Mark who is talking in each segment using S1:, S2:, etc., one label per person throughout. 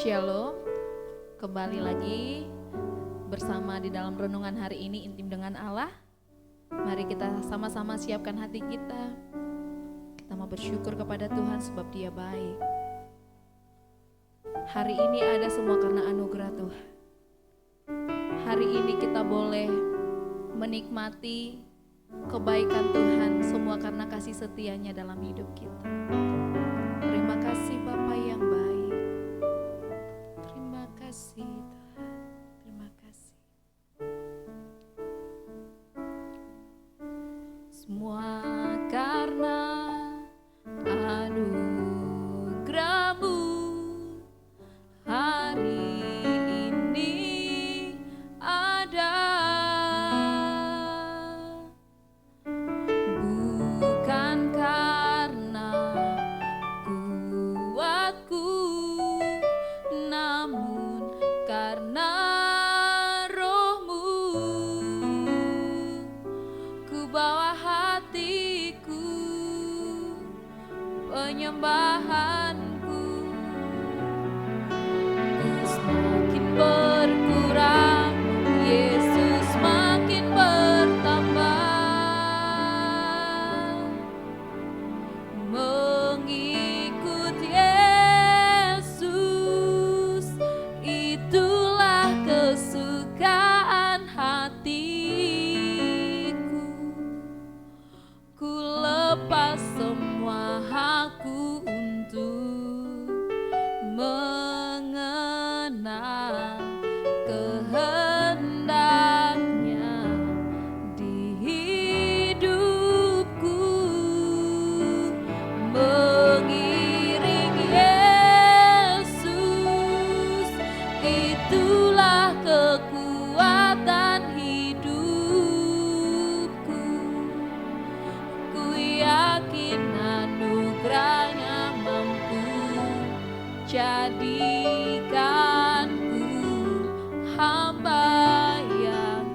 S1: Shalom, kembali lagi bersama di dalam renungan hari ini intim dengan Allah. Mari kita sama-sama siapkan hati kita. Kita mau bersyukur kepada Tuhan sebab Dia baik. Hari ini ada semua karena anugerah Tuhan. Hari ini kita boleh menikmati kebaikan Tuhan, semua karena kasih setianya dalam hidup kita. Terima kasih Bapa yang baik. Terima kasih Tuhan, terima kasih. Semua karena anugerah-Mu hari ini ada. Bukan karena kuatku, namun karena Roh-Mu. Ku bawa hatiku, penyembahanku, ku semakin berkurang, Yesus makin bertambah. Mengikut Yesus, itulah kesukaan hatiku. Ku lepas semua hakku untuk mengenal kehendaknya di hidupku. Mengiring Yesus, itulah kekuatan hidupku. Ku yakin anugerahnya mampu jadikanku hamba yang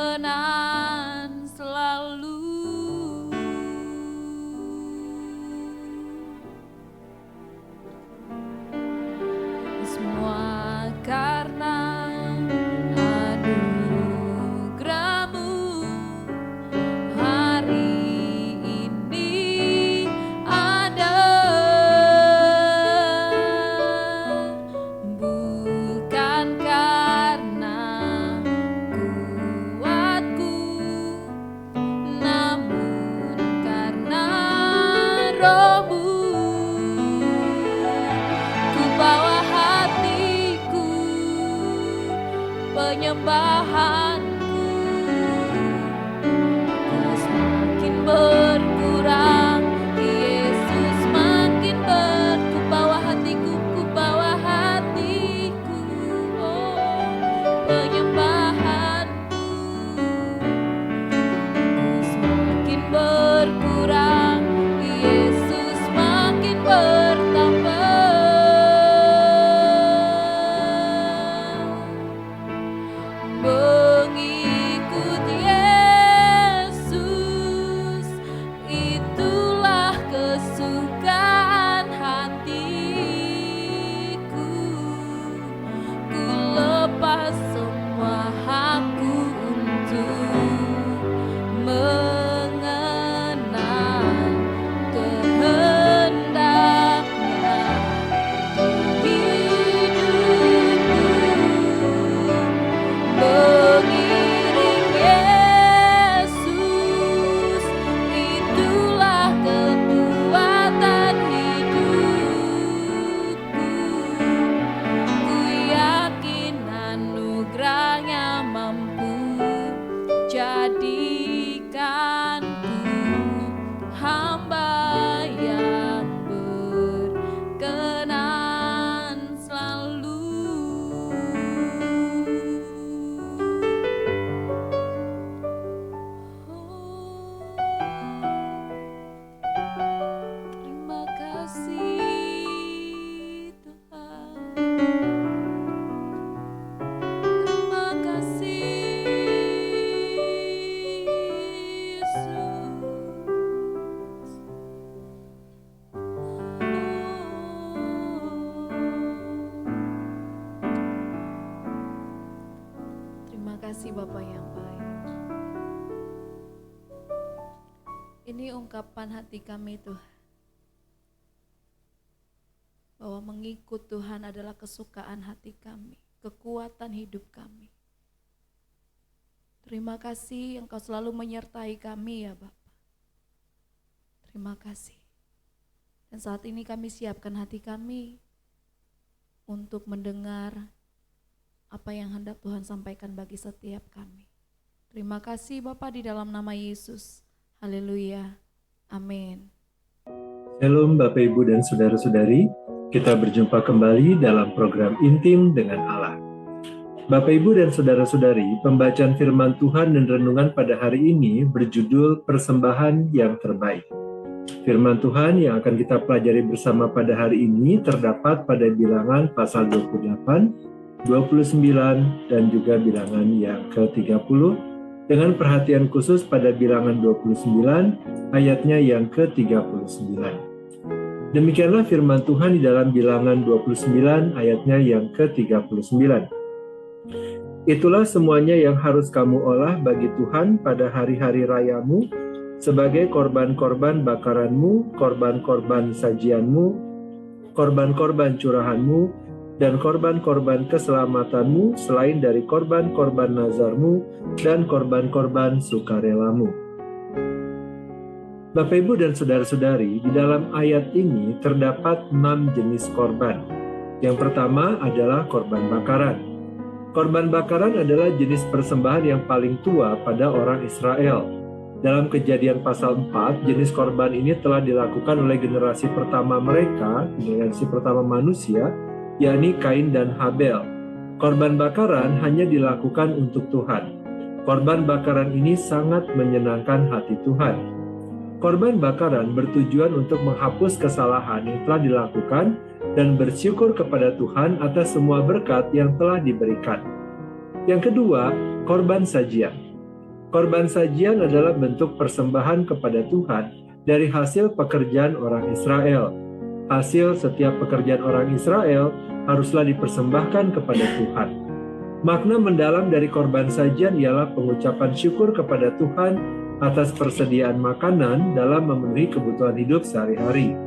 S1: berkenan selalu. Semua karena anugerah-Mu hari ini ada. Bukan karena kuatku, namun karena Roh-Mu. Ku bawa hatiku, penyembahanku, ku semakin berkurang, Yesus makin ku bawa hatiku, oh, penyembahanku, ku semakin berkurang, Yesus makin bertambah. Mengikut Yesus, itulah kesukaan hatiku. Ku lepas semua hakku untuk mengenal kehendaknya di hidupku. Mengiring Yesus, itulah kekuatan hidupku. Ku yakin anugerahnya mampu jadikanku hamba yang berkenan selalu. Terima kasih Tuhan. Terima kasih. Ini ungkapan hati kami Tuhan, bahwa mengikut Tuhan adalah kesukaan hati kami, kekuatan hidup kami. Terima kasih Engkau selalu menyertai kami ya Bapa. Terima kasih. Dan saat ini kami siapkan hati kami untuk mendengar apa yang hendak Tuhan sampaikan bagi setiap kami. Terima kasih Bapa, di dalam nama Yesus. Haleluya. Amin.
S2: Shalom Bapak Ibu dan Saudara-saudari, kita berjumpa kembali dalam program Intim dengan Allah. Bapak Ibu dan Saudara-saudari, pembacaan firman Tuhan dan renungan pada hari ini berjudul Persembahan yang Terbaik. Firman Tuhan yang akan kita pelajari bersama pada hari ini terdapat pada Bilangan pasal 28, 29, dan juga Bilangan yang ke-30, dengan perhatian khusus pada Bilangan 29 ayatnya yang ke-39. Demikianlah firman Tuhan di dalam Bilangan 29 ayatnya yang ke-39. Itulah semuanya yang harus kamu olah bagi Tuhan pada hari-hari rayamu sebagai korban-korban bakaranmu, korban-korban sajianmu, korban-korban curahanmu, dan korban-korban keselamatanmu selain dari korban-korban nazarmu dan korban-korban sukarelamu. Bapak Ibu dan Saudara-saudari, di dalam ayat ini terdapat 6 jenis korban. Yang pertama adalah korban bakaran. Korban bakaran adalah jenis persembahan yang paling tua pada orang Israel. Dalam Kejadian pasal 4, jenis korban ini telah dilakukan oleh generasi pertama mereka, generasi pertama manusia, yakni Kain dan Habel. Korban bakaran hanya dilakukan untuk Tuhan. Korban bakaran ini sangat menyenangkan hati Tuhan. Korban bakaran bertujuan untuk menghapus kesalahan yang telah dilakukan dan bersyukur kepada Tuhan atas semua berkat yang telah diberikan. Yang kedua, korban sajian. Korban sajian adalah bentuk persembahan kepada Tuhan dari hasil pekerjaan orang Israel. Hasil setiap pekerjaan orang Israel haruslah dipersembahkan kepada Tuhan. Makna mendalam dari korban sajian ialah pengucapan syukur kepada Tuhan atas persediaan makanan dalam memenuhi kebutuhan hidup sehari-hari.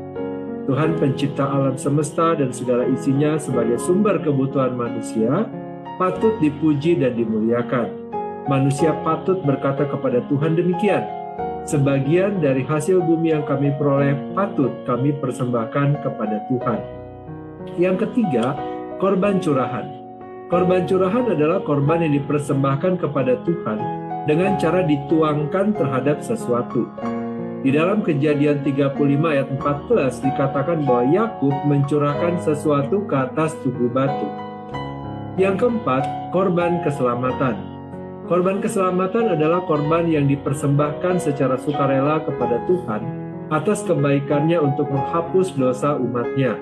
S2: Tuhan pencipta alam semesta dan segala isinya sebagai sumber kebutuhan manusia patut dipuji dan dimuliakan. Manusia patut berkata kepada Tuhan demikian, sebagian dari hasil bumi yang kami peroleh patut kami persembahkan kepada Tuhan. Yang ketiga, korban curahan. Korban curahan adalah korban yang dipersembahkan kepada Tuhan dengan cara dituangkan terhadap sesuatu. Di dalam Kejadian 35 ayat 14 dikatakan bahwa Yakub mencurahkan sesuatu ke atas tugu batu. Yang keempat, korban keselamatan. Korban keselamatan adalah korban yang dipersembahkan secara sukarela kepada Tuhan atas kebaikannya untuk menghapus dosa umatnya.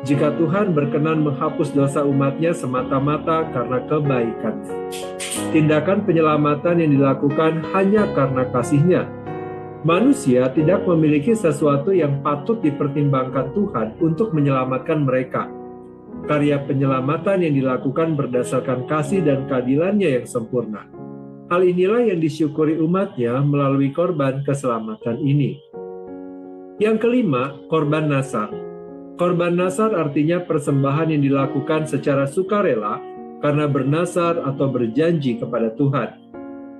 S2: Jika Tuhan berkenan menghapus dosa umatnya semata-mata karena kebaikannya. Tindakan penyelamatan yang dilakukan hanya karena kasih-Nya. Manusia tidak memiliki sesuatu yang patut dipertimbangkan Tuhan untuk menyelamatkan mereka. Karya penyelamatan yang dilakukan berdasarkan kasih dan keadilannya yang sempurna. Hal inilah yang disyukuri umatnya melalui korban keselamatan ini. Yang kelima, korban nasar. Korban nasar artinya persembahan yang dilakukan secara sukarela karena bernasar atau berjanji kepada Tuhan.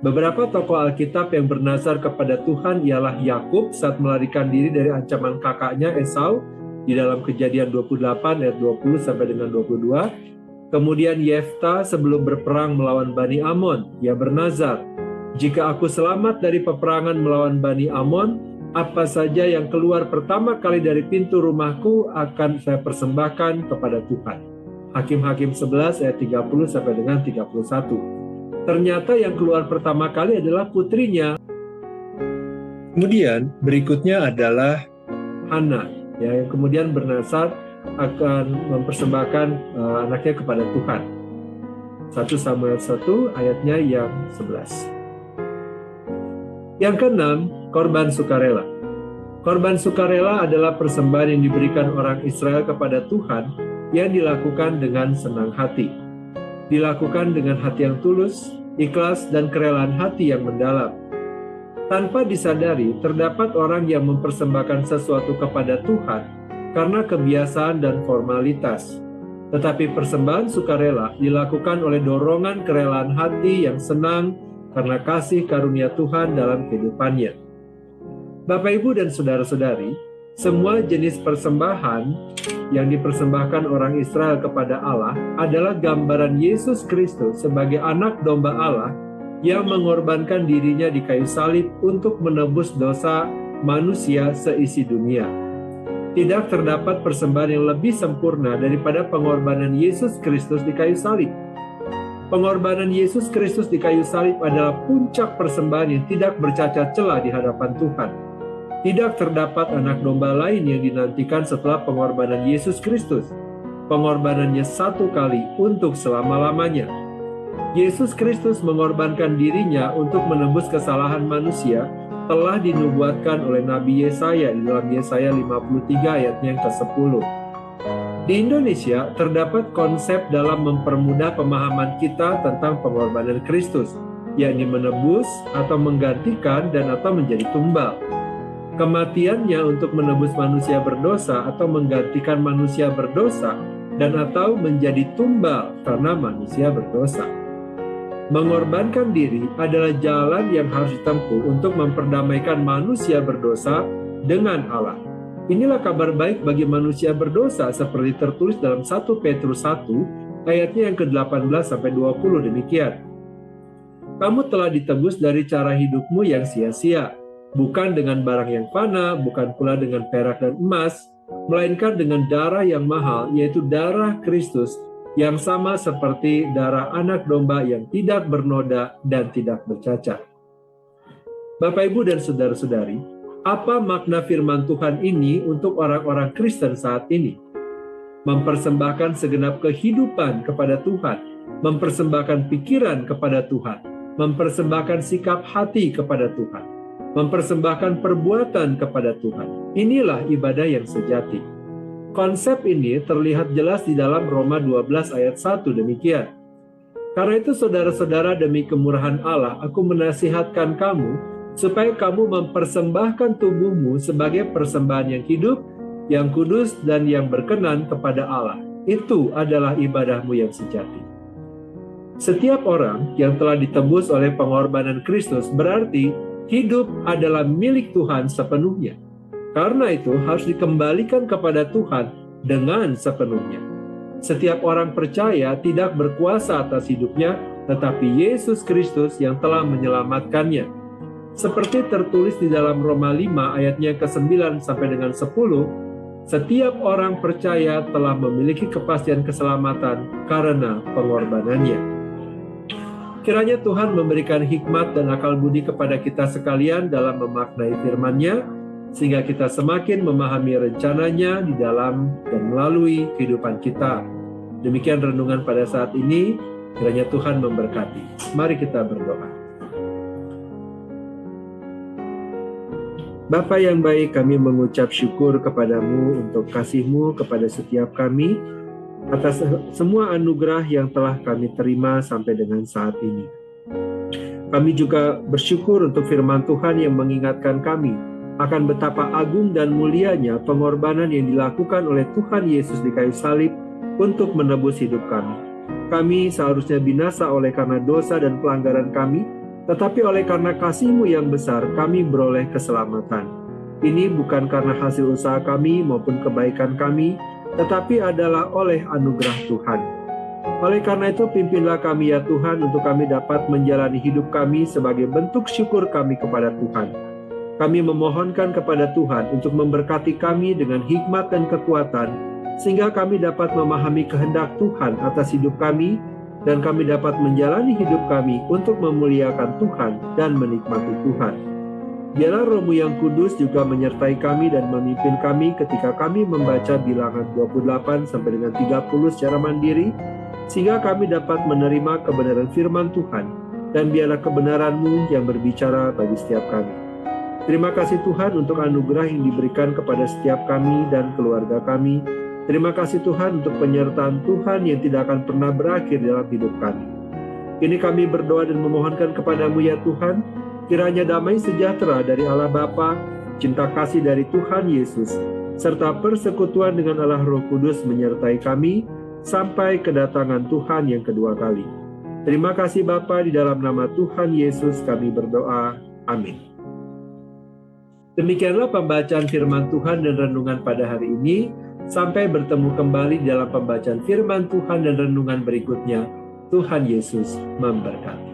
S2: Beberapa tokoh Alkitab yang bernasar kepada Tuhan ialah Yakub saat melarikan diri dari ancaman kakaknya Esau, di dalam Kejadian 28 ayat 20 sampai dengan 22. Kemudian Yefta sebelum berperang melawan Bani Amon, ia bernazar, jika aku selamat dari peperangan melawan Bani Amon, apa saja yang keluar pertama kali dari pintu rumahku akan saya persembahkan kepada Tuhan. Hakim-Hakim 11 ayat 30 sampai dengan 31. Ternyata yang keluar pertama kali adalah putrinya. Kemudian berikutnya adalah Hana, yang kemudian bernasar akan mempersembahkan anaknya kepada Tuhan. 1 Samuel 1 ayatnya yang 11. Yang keenam, korban sukarela. Korban sukarela adalah persembahan yang diberikan orang Israel kepada Tuhan yang dilakukan dengan senang hati. Dilakukan dengan hati yang tulus, ikhlas, dan kerelaan hati yang mendalam. Tanpa disadari, terdapat orang yang mempersembahkan sesuatu kepada Tuhan karena kebiasaan dan formalitas. Tetapi persembahan sukarela dilakukan oleh dorongan kerelaan hati yang senang karena kasih karunia Tuhan dalam kehidupannya. Bapak, Ibu, dan saudara-saudari, semua jenis persembahan yang dipersembahkan orang Israel kepada Allah adalah gambaran Yesus Kristus sebagai anak domba Allah yang mengorbankan dirinya di kayu salib untuk menebus dosa manusia seisi dunia. Tidak terdapat persembahan yang lebih sempurna daripada pengorbanan Yesus Kristus di kayu salib. Pengorbanan Yesus Kristus di kayu salib adalah puncak persembahan yang tidak bercacat celah di hadapan Tuhan. Tidak terdapat anak domba lain yang dinantikan setelah pengorbanan Yesus Kristus. Pengorbanannya satu kali untuk selama-lamanya. Yesus Kristus mengorbankan dirinya untuk menebus kesalahan manusia telah dinubuatkan oleh Nabi Yesaya di dalam Yesaya 53 ayatnya yang ke-10. Di Indonesia terdapat konsep dalam mempermudah pemahaman kita tentang pengorbanan Kristus, yakni menebus atau menggantikan dan atau menjadi tumbal. Kematiannya untuk menebus manusia berdosa atau menggantikan manusia berdosa dan atau menjadi tumbal karena manusia berdosa. Mengorbankan diri adalah jalan yang harus ditempuh untuk memperdamaikan manusia berdosa dengan Allah. Inilah kabar baik bagi manusia berdosa seperti tertulis dalam 1 Petrus 1 ayatnya yang ke-18 sampai 20 demikian. Kamu telah ditebus dari cara hidupmu yang sia-sia, bukan dengan barang yang fana, bukan pula dengan perak dan emas, melainkan dengan darah yang mahal, yaitu darah Kristus, yang sama seperti darah anak domba yang tidak bernoda dan tidak bercacat. Bapak, Ibu, dan saudara-saudari, apa makna firman Tuhan ini untuk orang-orang Kristen saat ini? Mempersembahkan segenap kehidupan kepada Tuhan, mempersembahkan pikiran kepada Tuhan, mempersembahkan sikap hati kepada Tuhan, mempersembahkan perbuatan kepada Tuhan. Inilah ibadah yang sejati. Konsep ini terlihat jelas di dalam Roma 12 ayat 1 demikian. Karena itu saudara-saudara, demi kemurahan Allah, aku menasihatkan kamu supaya kamu mempersembahkan tubuhmu sebagai persembahan yang hidup, yang kudus, dan yang berkenan kepada Allah. Itu adalah ibadahmu yang sejati. Setiap orang yang telah ditebus oleh pengorbanan Kristus berarti hidup adalah milik Tuhan sepenuhnya. Karena itu harus dikembalikan kepada Tuhan dengan sepenuhnya. Setiap orang percaya tidak berkuasa atas hidupnya, tetapi Yesus Kristus yang telah menyelamatkannya. Seperti tertulis di dalam Roma 5 ayatnya ke-9 sampai dengan 10, setiap orang percaya telah memiliki kepastian keselamatan karena pengorbanannya. Kiranya Tuhan memberikan hikmat dan akal budi kepada kita sekalian dalam memaknai firman-Nya, sehingga kita semakin memahami rencananya di dalam dan melalui kehidupan kita. Demikian renungan pada saat ini, kiranya Tuhan memberkati. Mari kita berdoa. Bapa yang baik, kami mengucap syukur kepadamu untuk kasih-Mu kepada setiap kami, atas semua anugerah yang telah kami terima sampai dengan saat ini. Kami juga bersyukur untuk firman Tuhan yang mengingatkan kami akan betapa agung dan mulianya pengorbanan yang dilakukan oleh Tuhan Yesus di kayu salib untuk menebus hidup kami. Kami seharusnya binasa oleh karena dosa dan pelanggaran kami, tetapi oleh karena kasih-Mu yang besar, kami beroleh keselamatan. Ini bukan karena hasil usaha kami maupun kebaikan kami, tetapi adalah oleh anugerah Tuhan. Oleh karena itu, pimpinlah kami ya Tuhan, untuk kami dapat menjalani hidup kami sebagai bentuk syukur kami kepada Tuhan. Kami memohonkan kepada Tuhan untuk memberkati kami dengan hikmat dan kekuatan, sehingga kami dapat memahami kehendak Tuhan atas hidup kami, dan kami dapat menjalani hidup kami untuk memuliakan Tuhan dan menikmati Tuhan. Biarlah Roh-Mu yang kudus juga menyertai kami dan memimpin kami ketika kami membaca Bilangan 28 sampai dengan 30 secara mandiri, sehingga kami dapat menerima kebenaran firman Tuhan, dan biarlah kebenaran-Mu yang berbicara bagi setiap kami. Terima kasih Tuhan untuk anugerah yang diberikan kepada setiap kami dan keluarga kami. Terima kasih Tuhan untuk penyertaan Tuhan yang tidak akan pernah berakhir dalam hidup kami. Kini kami berdoa dan memohonkan kepadamu ya Tuhan, kiranya damai sejahtera dari Allah Bapa, cinta kasih dari Tuhan Yesus, serta persekutuan dengan Allah Roh Kudus menyertai kami sampai kedatangan Tuhan yang kedua kali. Terima kasih Bapa, di dalam nama Tuhan Yesus kami berdoa. Amin. Demikianlah pembacaan firman Tuhan dan renungan pada hari ini. Sampai bertemu kembali dalam pembacaan firman Tuhan dan renungan berikutnya. Tuhan Yesus memberkati.